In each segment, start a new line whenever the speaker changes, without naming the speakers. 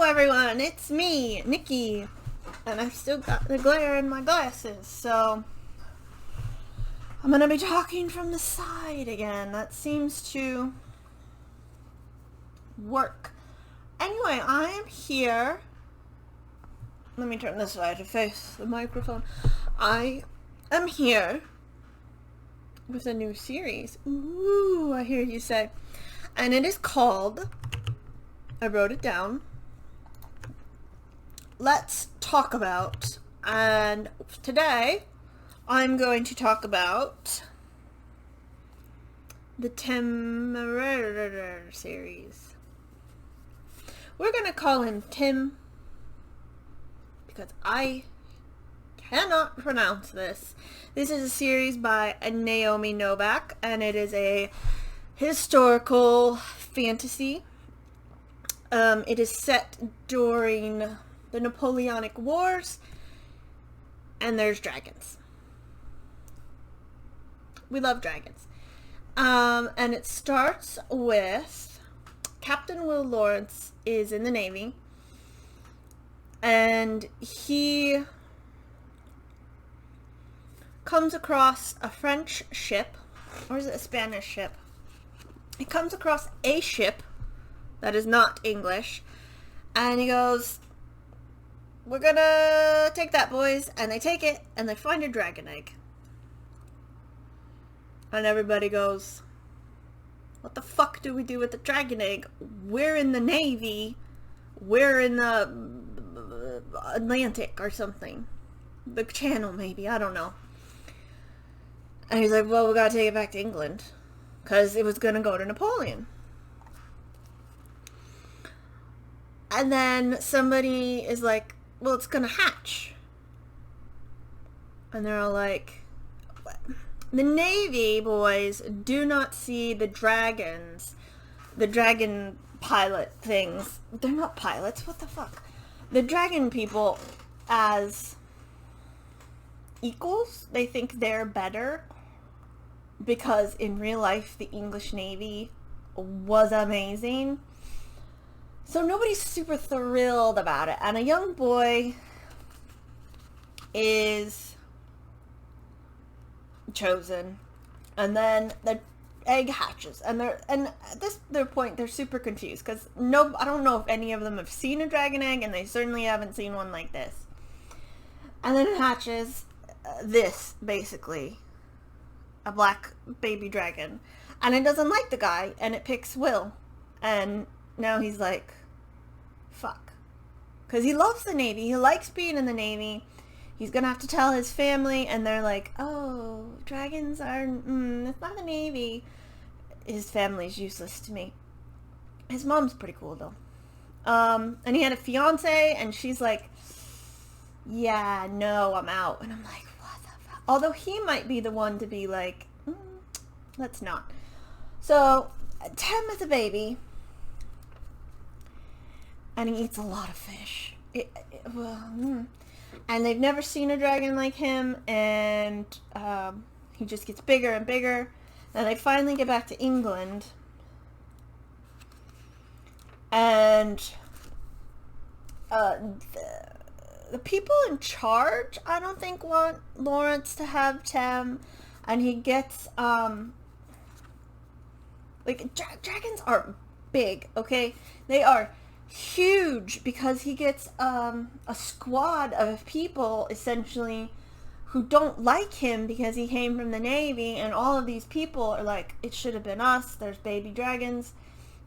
everyone, it's me, Nikki, and I've still got the glare in my glasses, so I'm gonna be talking from the side again. That seems to work. Anyway, I am here. Let me turn this way to face the microphone. I am here with a new series. Ooh, I hear you say. And it is called, I wrote it down, Let's Talk About. And today I'm going to talk about the Temeraire series. We're going to call him Tim because I cannot pronounce this. This is a series by Naomi Novak, and it is a historical fantasy. It is set during the Napoleonic Wars, and there's dragons. We love dragons. And it starts with Captain Will Lawrence is in the Navy, and he comes across a French ship, or is it a Spanish ship? He comes across a ship that is not English, and he goes, "We're gonna take that, boys." And they take it, and they find a dragon egg. And everybody goes, "What the fuck do we do with the dragon egg? We're in the Navy. We're in the Atlantic or something. The Channel, maybe. I don't know." And he's like, "Well, we gotta take it back to England, because it was gonna go to Napoleon." And then somebody is like, "Well, it's gonna hatch." And they're all like, "What?" The Navy boys do not see the dragons, the dragon pilot things. They're not pilots, what the fuck? The dragon people as equals. They think they're better because in real life the English Navy was amazing. So nobody's super thrilled about it. And a young boy is chosen, and then the egg hatches, and at this their point they're super confused because I don't know if any of them have seen a dragon egg, and they certainly haven't seen one like this. And then it hatches this, basically a black baby dragon, and it doesn't like the guy, and it picks Will, and now he's like, fuck, because he loves the Navy, he likes being in the Navy. He's gonna have to tell his family, and they're like, "Oh, dragons are, it's not the Navy." His family's useless to me. His mom's pretty cool, though. And he had a fiance, and she's like, "Yeah, no, I'm out." And I'm like, what the fuck? Although he might be the one to be like, let's not. So, Tim is a baby, and he eats a lot of fish. And they've never seen a dragon like him, and he just gets bigger and bigger. And they finally get back to England, and the people in charge, I don't think, want Lawrence to have Tim, and he gets dragons are big, okay? They are huge, because he gets a squad of people essentially who don't like him because he came from the Navy, and all of these people are like, "It should have been us." There's baby dragons,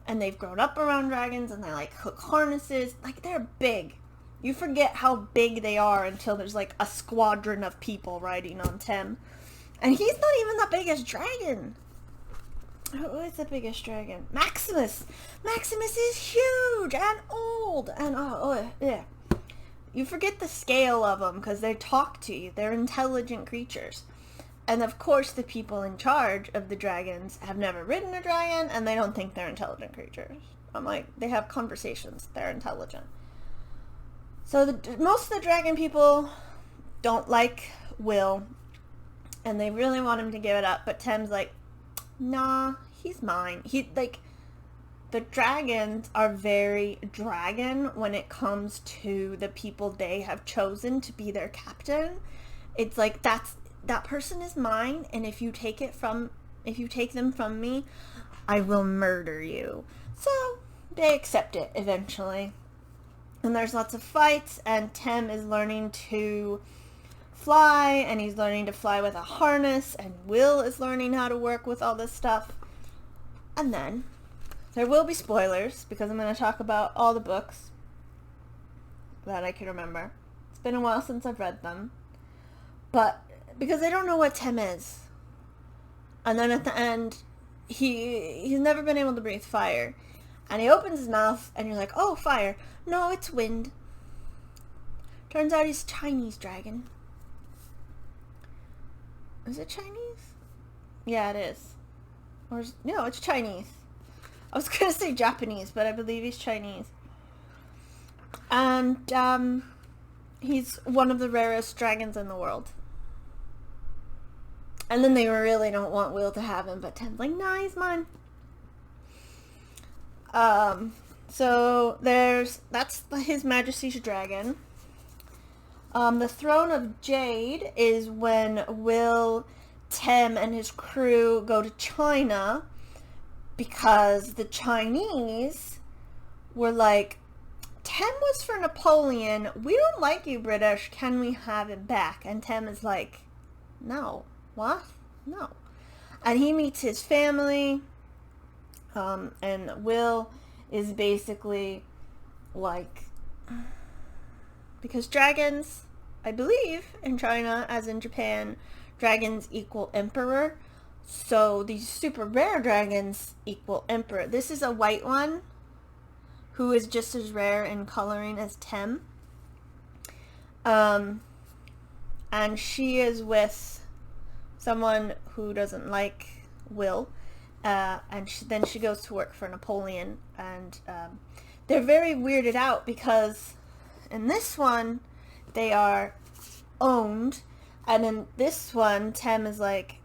and they've grown up around dragons, and they like hook harnesses. Like, they're big. You forget how big they are until there's like a squadron of people riding on Tim, and he's not even the biggest dragon. Who is the biggest dragon? Maximus! Maximus is huge and old, and yeah. You forget the scale of them because they talk to you. They're intelligent creatures. And of course the people in charge of the dragons have never ridden a dragon, and they don't think they're intelligent creatures. I'm like, they have conversations. They're intelligent. So most of the dragon people don't like Will, and they really want him to give it up, but Tim's like, "Nah, he's mine." He, like, the dragons are very dragon when it comes to the people they have chosen to be their captain. It's like, that person is mine, and if you take them from me, I will murder you. So they accept it eventually. And there's lots of fights, and Tem is learning to fly, and he's learning to fly with a harness, and Will is learning how to work with all this stuff. And then there will be spoilers, because I'm going to talk about all the books that I can remember. It's been a while since I've read them. But because they don't know what Tem is. And then at the end, he's never been able to breathe fire. And he opens his mouth, and you're like, oh, fire. No, it's wind. Turns out he's a Chinese dragon. Is it Chinese? Yeah, it is. No, it's Chinese. I was going to say Japanese, but I believe he's Chinese. And he's one of the rarest dragons in the world. And then they really don't want Will to have him, but Tem's like, nah, he's mine. So that's His Majesty's dragon. The Throne of Jade is when Will, Tem, and his crew go to China, because the Chinese were like, Tem was for Napoleon. We don't like you, British. Can we have him back? And Tem is like, no. What? No. And he meets his family. And Will is basically like, because dragons, I believe, in China, as in Japan, dragons equal emperor. So these super rare dragons equal emperor. This is a white one who is just as rare in coloring as Tem. And she is with someone who doesn't like Will. And then she goes to work for Napoleon. And they're very weirded out because in this one, they are owned. And in this one, Tem is like,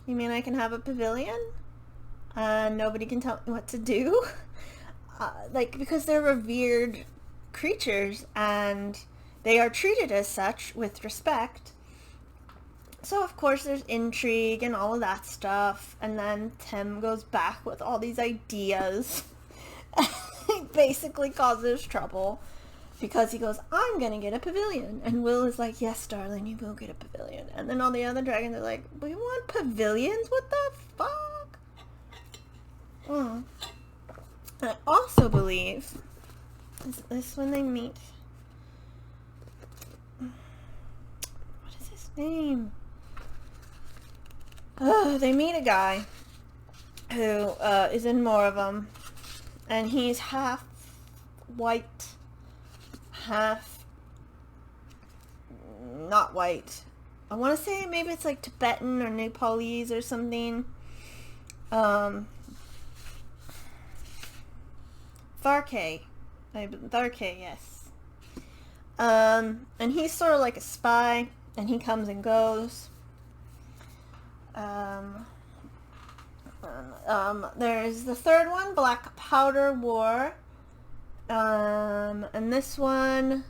you mean I can have a pavilion? Nobody can tell me what to do? Because they're revered creatures and they are treated as such with respect. So of course there's intrigue and all of that stuff, and then Tem goes back with all these ideas. He basically causes trouble because he goes, I'm gonna get a pavilion, and Will is like, yes darling, you will get a pavilion. And then all the other dragons are like, we want pavilions? What the fuck? I also believe, is this when they meet? What is his name? They meet a guy who is in more of them, and he's half white, half not white. I want to say maybe it's like Tibetan or Nepalese or something. Tharke, yes. And he's sort of like a spy, and he comes and goes. There's the third one, Black Powder War. And this one,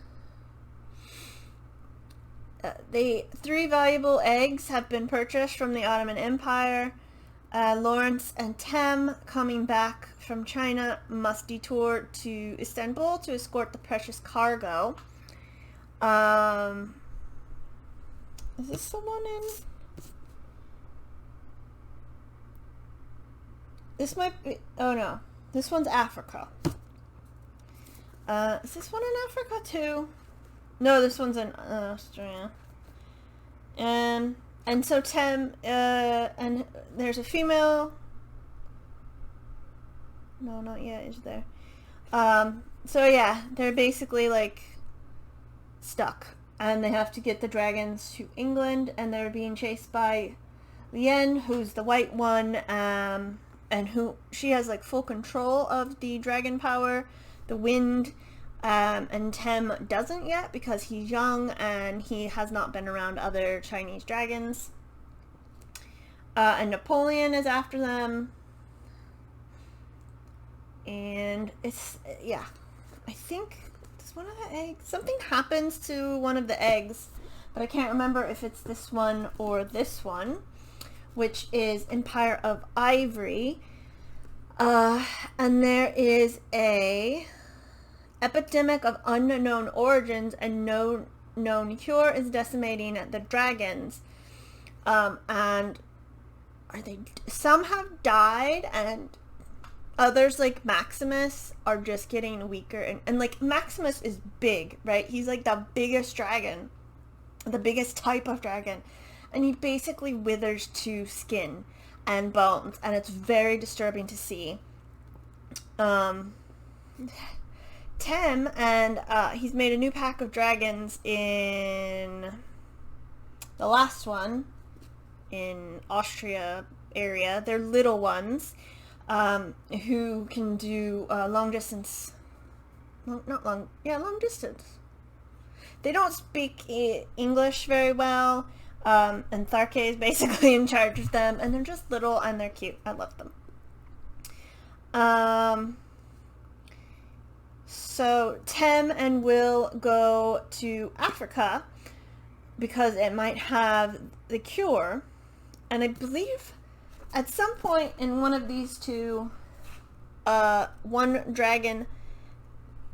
the 3 valuable eggs have been purchased from the Ottoman Empire. Lawrence and Tem, coming back from China, must detour to Istanbul to escort the precious cargo. Is this the one in... This might be... Oh, no. This one's Africa. Is this one in Africa, too? No, this one's in Australia. And so Tem... and there's a female... No, not yet, is there? So, yeah. They're basically, like, stuck. And they have to get the dragons to England. And they're being chased by Lien, who's the white one, and who she has like full control of the dragon power, the wind, and Tem doesn't yet because he's young and he has not been around other Chinese dragons. And Napoleon is after them. and it's, yeah, I think, does one of the eggs, something happens to one of the eggs, but I can't remember if it's this one or this one, which is Empire of Ivory. And there is a epidemic of unknown origins and no known cure is decimating the dragons. And some have died, and others, like Maximus, are just getting weaker. And like, Maximus is big, right? He's like the biggest dragon, the biggest type of dragon. And he basically withers to skin and bones, and it's very disturbing to see. Tem, and he's made a new pack of dragons in the last one in Austria area. They're little ones, who can do long distance. Long distance. They don't speak English very well. And Tharke is basically in charge of them, and they're just little and they're cute. I love them. So Tem and Will go to Africa because it might have the cure, and I believe at some point in one of these two, one dragon,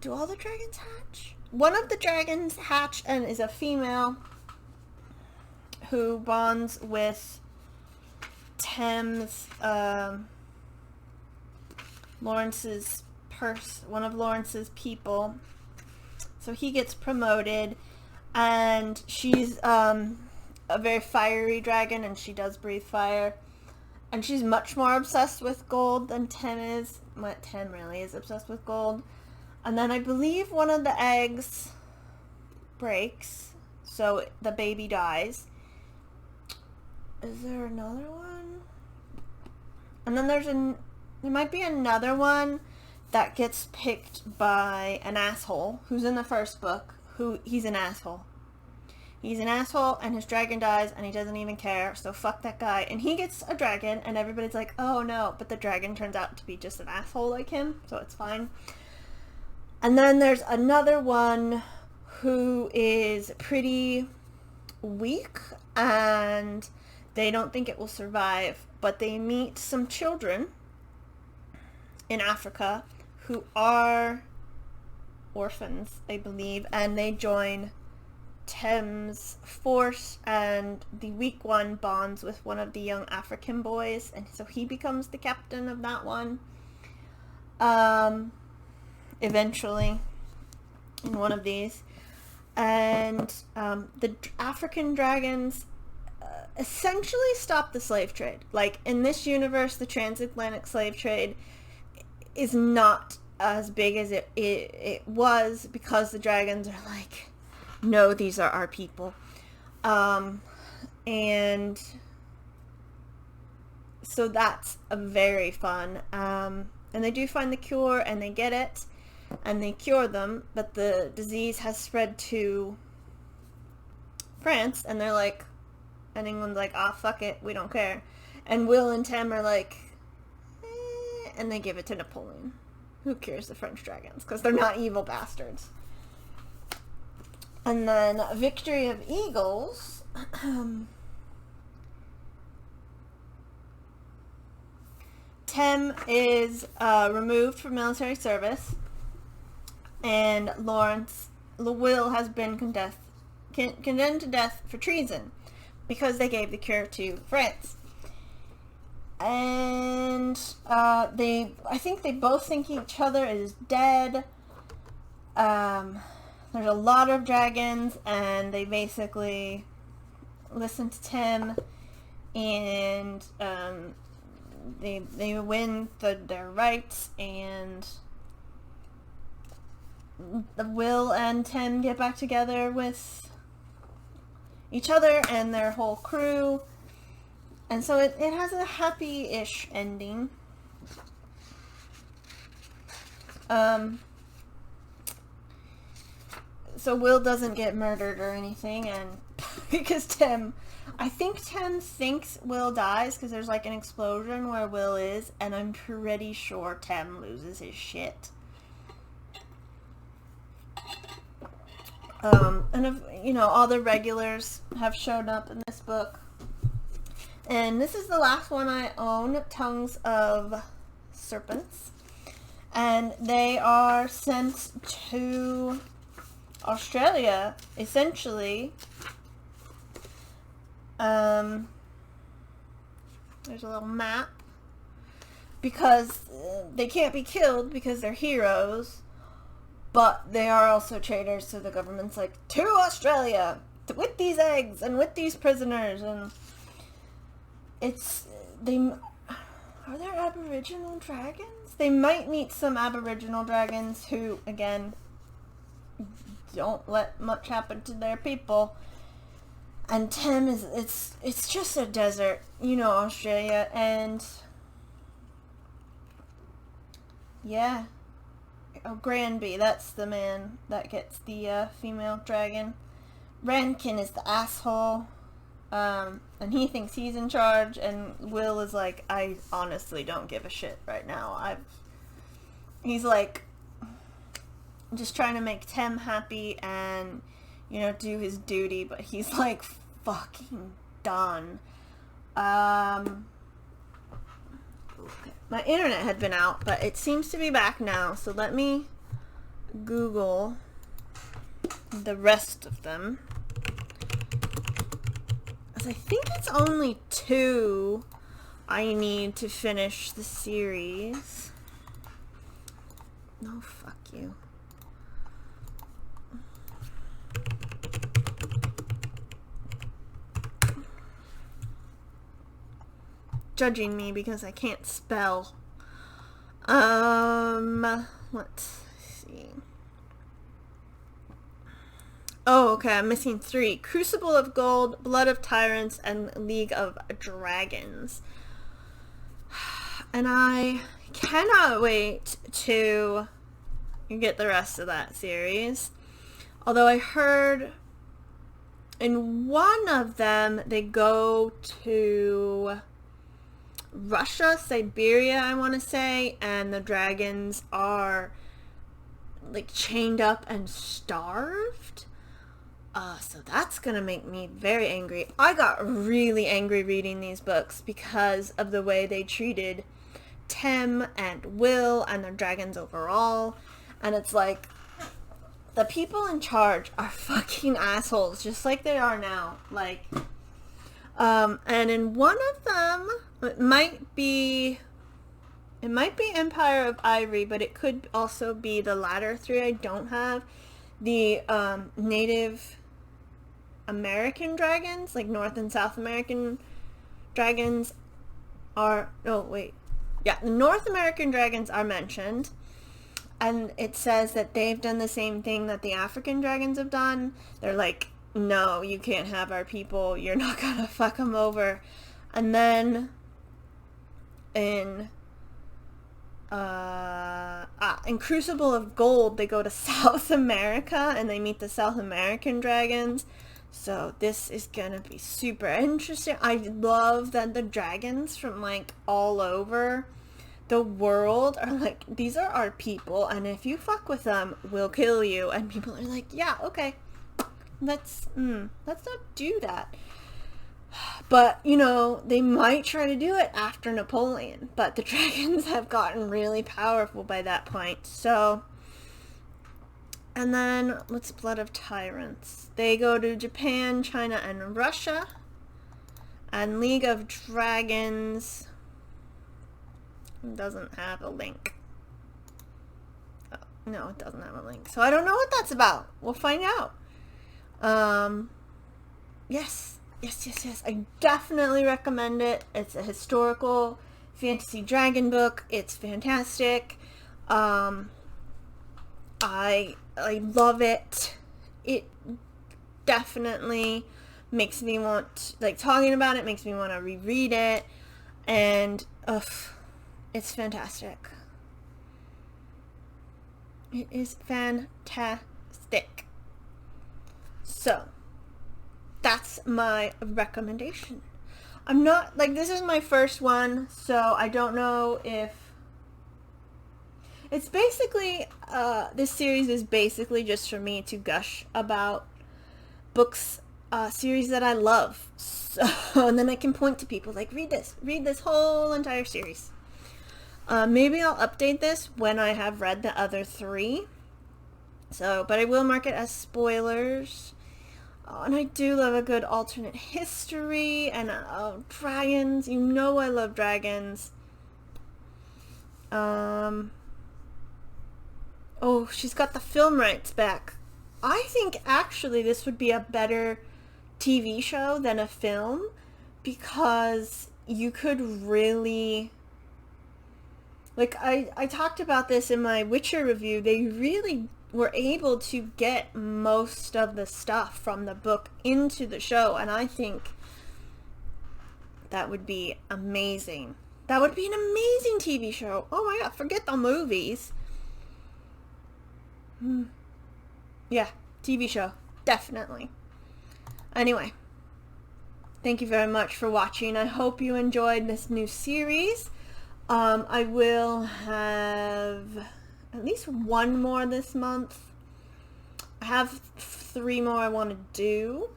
do all the dragons hatch? One of the dragons hatch and is a female who bonds with Tem's, one of Lawrence's people. So he gets promoted, and she's a very fiery dragon, and she does breathe fire. And she's much more obsessed with gold than Tem is. Tem really is obsessed with gold. And then I believe one of the eggs breaks, so the baby dies. Is there another one? And then there might be another one that gets picked by an asshole who's in the first book. He's an asshole. He's an asshole, and his dragon dies, and he doesn't even care, so fuck that guy. And he gets a dragon, and everybody's like, oh no, but the dragon turns out to be just an asshole like him, so it's fine. And then there's another one who is pretty weak, and they don't think it will survive, but they meet some children in Africa who are orphans, I believe, and they join Tem's force, and the weak one bonds with one of the young African boys, and so he becomes the captain of that one. Eventually, in one of these. And the African dragons essentially stop the slave trade. Like, in this universe, the transatlantic slave trade is not as big as it was, because the dragons are like, no, these are our people. And so that's very fun. And they do find the cure, and they get it, and they cure them, but the disease has spread to France, and they're like, and England's like, ah, fuck it, we don't care. And Will and Tem are like, and they give it to Napoleon, who cures the French dragons, because they're not evil bastards. And then Victory of Eagles, Tem is removed from military service, and Will has been condemned to death for treason because they gave the cure to France. And I think they both think each other is dead. There's a lot of dragons, and they basically listen to Tem, and they win their rights, and Will and Tem get back together with each other and their whole crew, and so it has a happy-ish ending. So Will doesn't get murdered or anything, and because I think Tim thinks Will dies because there's like an explosion where Will is, and I'm pretty sure Tim loses his shit. And if, all the regulars have shown up in this book. And this is the last one I own, Tongues of Serpents. And they are sent to Australia, essentially. There's a little map. Because they can't be killed because they're heroes. But they are also traitors, so the government's like, to Australia! With these eggs and with these prisoners. And are there Aboriginal dragons? They might meet some Aboriginal dragons who, again, don't let much happen to their people. And Tim it's just a desert, Australia, and yeah. Oh, Granby, that's the man that gets the female dragon. Rankin is the asshole. And he thinks he's in charge, and Will is like, I honestly don't give a shit right now. He's like, just trying to make Tim happy and, do his duty, but he's like fucking done. Okay. My internet had been out, but it seems to be back now, so let me Google the rest of them. I think it's only 2 I need to finish the series. No, fuck you. Judging me because I can't spell. Let's see. Oh, okay, I'm missing 3. Crucible of Gold, Blood of Tyrants, and League of Dragons. And I cannot wait to get the rest of that series. Although I heard in one of them they go to Russia, Siberia, I want to say, and the dragons are like chained up and starved. So that's gonna make me very angry. I got really angry reading these books because of the way they treated Tim and Will and their dragons overall. And it's like, the people in charge are fucking assholes, just like they are now. Like, and in one of them, it might be Empire of Ivory, but it could also be the latter 3 I don't have. The Native American dragons, like North and South American dragons are, the North American dragons are mentioned, and it says that they've done the same thing that the African dragons have done. They're like, no, you can't have our people, you're not gonna fuck them over. And then in Crucible of Gold, they go to South America and they meet the South American dragons. So this is gonna be super interesting. I love that the dragons from like all over the world are like, these are our people, and if you fuck with them, we'll kill you. And people are like, yeah, okay, let's not do that. But, they might try to do it after Napoleon, but the dragons have gotten really powerful by that point. So, and then, what's Blood of Tyrants? They go to Japan, China, and Russia. And League of Dragons doesn't have a link. Oh, no, it doesn't have a link. So I don't know what that's about. We'll find out. Yes. I definitely recommend it. It's a historical fantasy dragon book. It's fantastic. I love it. It definitely makes me want, talking about it makes me want to reread it. And, it's fantastic. It is fantastic. So, that's my recommendation. I'm not, like, this is my first one, so I don't know if... It's basically, this series is basically just for me to gush about books, series that I love. So, and then I can point to people like, read this whole entire series. Maybe I'll update this when I have read the other 3. So, but I will mark it as spoilers. And I do love a good alternate history, and dragons. You know I love dragons. Oh, she's got the film rights back. I think actually this would be a better TV show than a film, because you could really... Like, I talked about this in my Witcher review. They really were able to get most of the stuff from the book into the show, and I think that would be amazing. That would be an amazing TV show. Oh my god, forget the movies. Yeah, TV show. Definitely. Anyway, thank you very much for watching. I hope you enjoyed this new series. I will have at least 1 more this month. I have 3 more I want to do.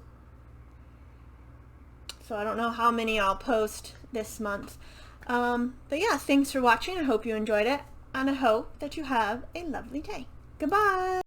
So I don't know how many I'll post this month. But yeah, thanks for watching. I hope you enjoyed it. And I hope that you have a lovely day. Goodbye.